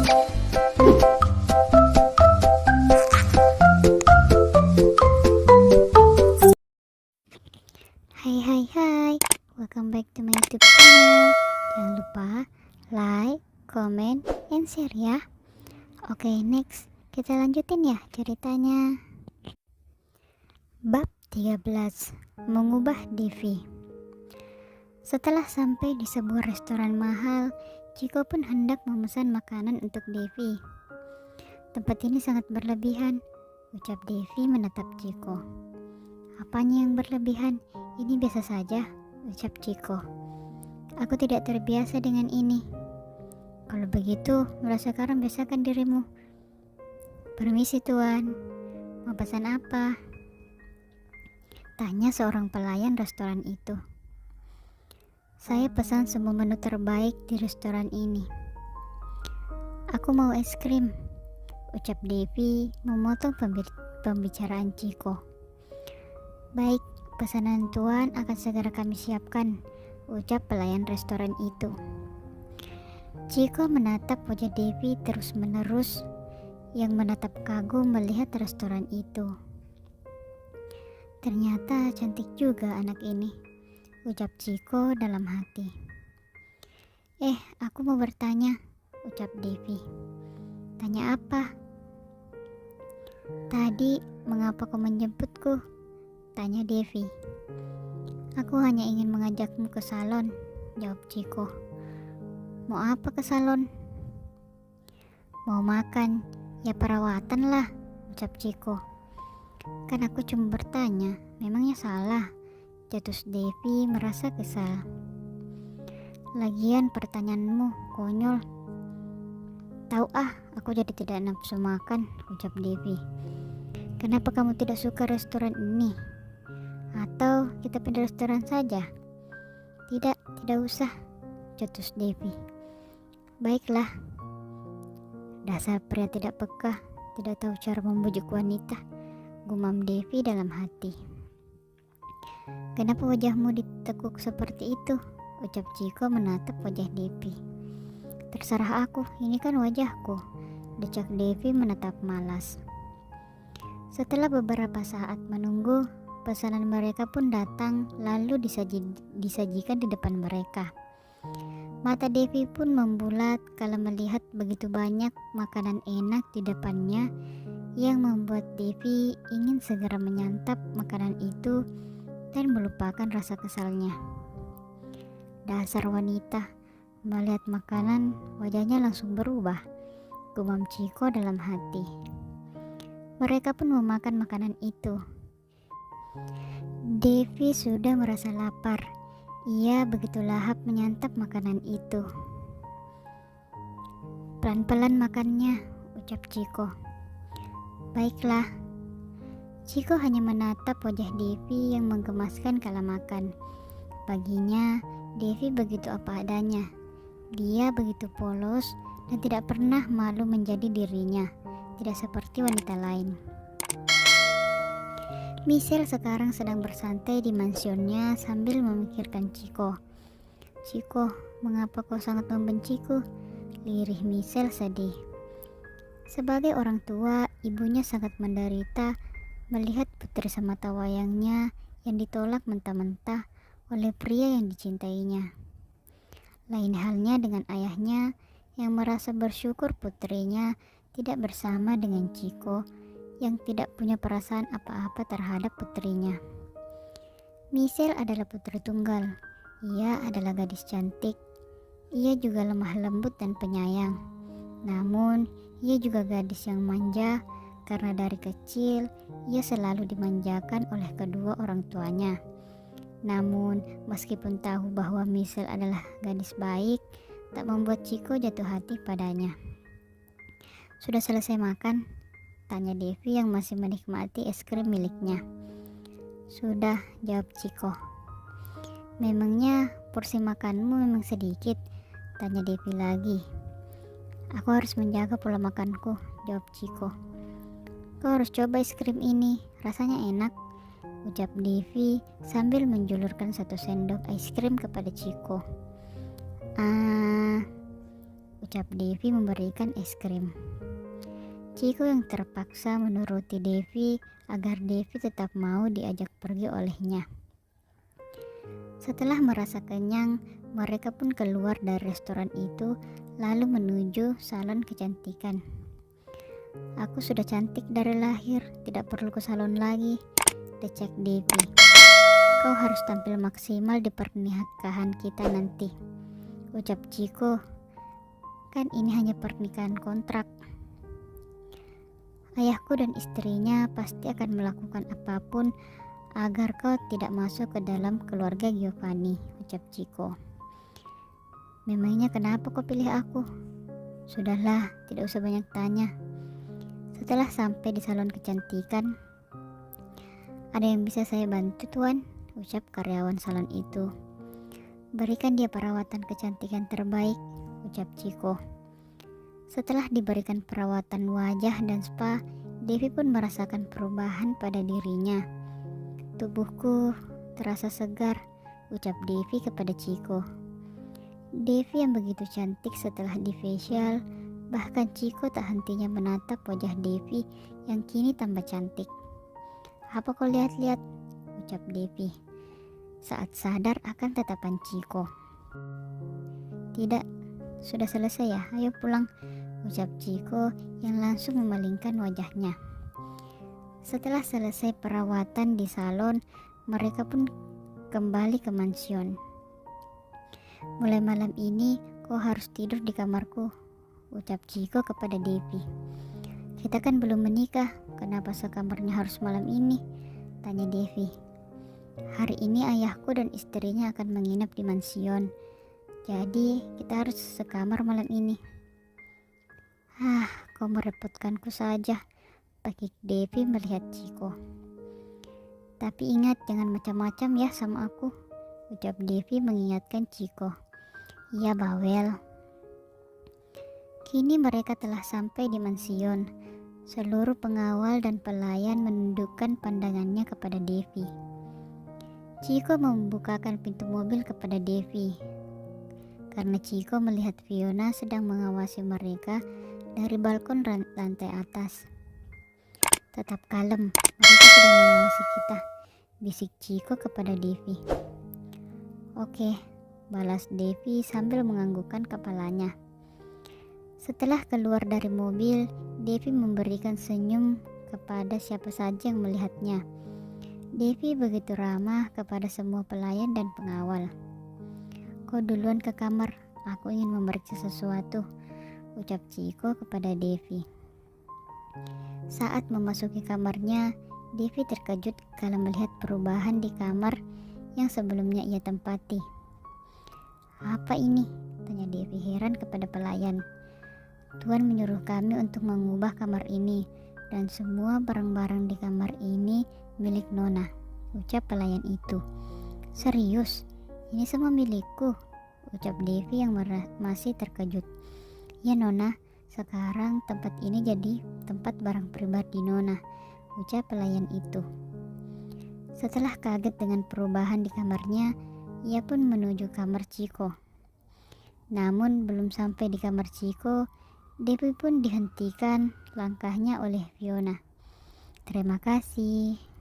Hai, welcome back to my YouTube channel. Jangan lupa like, comment, and share ya. Oke, next kita lanjutin ya ceritanya. Bab 13, mengubah Devi. Setelah sampai di sebuah restoran mahal, Chiko pun hendak memesan makanan untuk Devi. Tempat ini sangat berlebihan, ucap Devi menatap Chiko. Apanya yang berlebihan? Ini biasa saja, ucap Chiko. Aku tidak terbiasa dengan ini. Kalau begitu, mulai sekarang biasakan dirimu. Permisi tuan, mau pesan apa? Tanya seorang pelayan restoran itu. Saya pesan semua menu terbaik di restoran ini. Aku mau es krim, ucap Devi memotong pembicaraan Chiko. Baik, pesanan tuan akan segera kami siapkan, ucap pelayan restoran itu. Chiko menatap wajah Devi terus-menerus yang menatap kagum melihat restoran itu. Ternyata cantik juga anak ini, ucap Chiko dalam hati. Aku mau bertanya, ucap Devi. Tanya apa? Tadi mengapa kau menjemputku? Tanya Devi. Aku hanya ingin mengajakmu ke salon, jawab Chiko. Mau apa ke salon? Mau makan, ya perawatan lah, ucap Chiko. Kan aku cuma bertanya, memangnya salah? Jatuh Devi merasa kesal. Lagian pertanyaanmu konyol. Tahu aku jadi tidak nafsu makan, ucap Devi. Kenapa kamu tidak suka restoran ini? Atau kita pindah restoran saja? Tidak usah, cetus Devi. Baiklah. Dasar pria tidak peka, tidak tahu cara membujuk wanita, gumam Devi dalam hati. Kenapa wajahmu ditekuk seperti itu? Ucap Chiko menatap wajah Devi. Terserah aku, ini kan wajahku, decak Devi menatap malas. Setelah beberapa saat menunggu, pesanan mereka pun datang lalu disajikan di depan mereka. Mata Devi pun membulat kala melihat begitu banyak makanan enak di depannya yang membuat Devi ingin segera menyantap makanan itu dan melupakan rasa kesalnya. Dasar wanita, melihat makanan wajahnya langsung berubah, gumam Chiko dalam hati. Mereka pun memakan makanan itu. Devi sudah merasa lapar. Ia begitu lahap menyantap makanan itu. Pelan-pelan makannya, ucap Chiko. Baiklah. Chiko hanya menatap wajah Devi yang menggemaskan kala makan. Baginya, Devi begitu apa adanya. Dia begitu polos dan tidak pernah malu menjadi dirinya, tidak seperti wanita lain. Michelle sekarang sedang bersantai di mansionnya sambil memikirkan Chiko. Chiko, mengapa kau sangat membenciku? Lirih Michelle sedih. Sebagai orang tua, ibunya sangat menderita melihat putri semata wayangnya yang ditolak mentah-mentah oleh pria yang dicintainya. Lain halnya dengan ayahnya yang merasa bersyukur putrinya tidak bersama dengan Chiko yang tidak punya perasaan apa-apa terhadap putrinya. Michelle adalah putri tunggal. Ia adalah gadis cantik. Ia juga lemah lembut dan penyayang. Namun, ia juga gadis yang manja karena dari kecil ia selalu dimanjakan oleh kedua orang tuanya. Namun, meskipun tahu bahwa Michelle adalah gadis baik, tak membuat Chiko jatuh hati padanya. Sudah selesai makan? Tanya Devi yang masih menikmati es krim miliknya. Sudah, jawab Chiko. Memangnya porsi makanmu memang sedikit? Tanya Devi lagi. Aku harus menjaga pola makanku, jawab Chiko. Kau harus coba es krim ini, rasanya enak, ucap Devi sambil menjulurkan 1 sendok es krim kepada Chiko. ucap Devi memberikan es krim. Chiko yang terpaksa menuruti Devi agar Devi tetap mau diajak pergi olehnya. Setelah merasa kenyang, mereka pun keluar dari restoran itu lalu menuju salon kecantikan. Aku sudah cantik dari lahir, tidak perlu ke salon lagi, decek Devi. Kau harus tampil maksimal di pernikahan kita nanti, ucap Chiko. Kan ini hanya pernikahan kontrak. Ayahku dan istrinya pasti akan melakukan apapun agar kau tidak masuk ke dalam keluarga Giovanni, ucap Chiko. Memangnya kenapa kau pilih aku? Sudahlah, tidak usah banyak tanya. Setelah sampai di salon kecantikan, ada yang bisa saya bantu, Tuan? Ucap karyawan salon itu. Berikan dia perawatan kecantikan terbaik, ucap Chiko. Setelah diberikan perawatan wajah dan spa, Devi pun merasakan perubahan pada dirinya. Tubuhku terasa segar, ucap Devi kepada Chiko. Devi yang begitu cantik setelah di facial, bahkan Chiko tak hentinya menatap wajah Devi yang kini tambah cantik. Apa kau lihat-lihat? Ucap Devi saat sadar akan tatapan Chiko. Tidak, sudah selesai ya, ayo pulang, ucap Chiko yang langsung memalingkan wajahnya. Setelah selesai perawatan di salon, mereka pun kembali ke mansion. Mulai malam ini kau harus tidur di kamarku, ucap Chiko kepada Devi. Kita kan belum menikah, kenapa sekamarnya harus malam ini? Tanya Devi. Hari ini ayahku dan istrinya akan menginap di mansion, jadi kita harus sekamar malam ini. Kau merepotkanku saja, pakik Devi melihat Chiko. Tapi ingat jangan macam-macam ya sama aku, ucap Devi mengingatkan Chiko. Iya bawel. Kini mereka telah sampai di mansion. Seluruh pengawal dan pelayan menundukkan pandangannya kepada Devi. Chiko membukakan pintu mobil kepada Devi, karena Chiko melihat Fiona sedang mengawasi mereka dari balkon lantai atas. Tetap kalem, mereka sedang mengawasi kita, bisik Chiko kepada Devi. Oke, balas Devi sambil menganggukkan kepalanya. Setelah keluar dari mobil, Devi memberikan senyum kepada siapa saja yang melihatnya. Devi begitu ramah kepada semua pelayan dan pengawal. Kau duluan ke kamar, aku ingin memeriksa sesuatu, ucap Chiko kepada Devi. Saat memasuki kamarnya, Devi terkejut kalau melihat perubahan di kamar yang sebelumnya ia tempati. Apa ini? Tanya Devi heran kepada pelayan. Tuan menyuruh kami untuk mengubah kamar ini, dan semua barang-barang di kamar ini milik Nona, ucap pelayan itu. Serius? Ini semua milikku, ucap Devi yang masih terkejut. Ya Nona, sekarang tempat ini jadi tempat barang pribadi Nona, ucap pelayan itu. Setelah kaget dengan perubahan di kamarnya, ia pun menuju kamar Chiko. Namun belum sampai di kamar Chiko, Devi pun dihentikan langkahnya oleh Fiona. Terima kasih.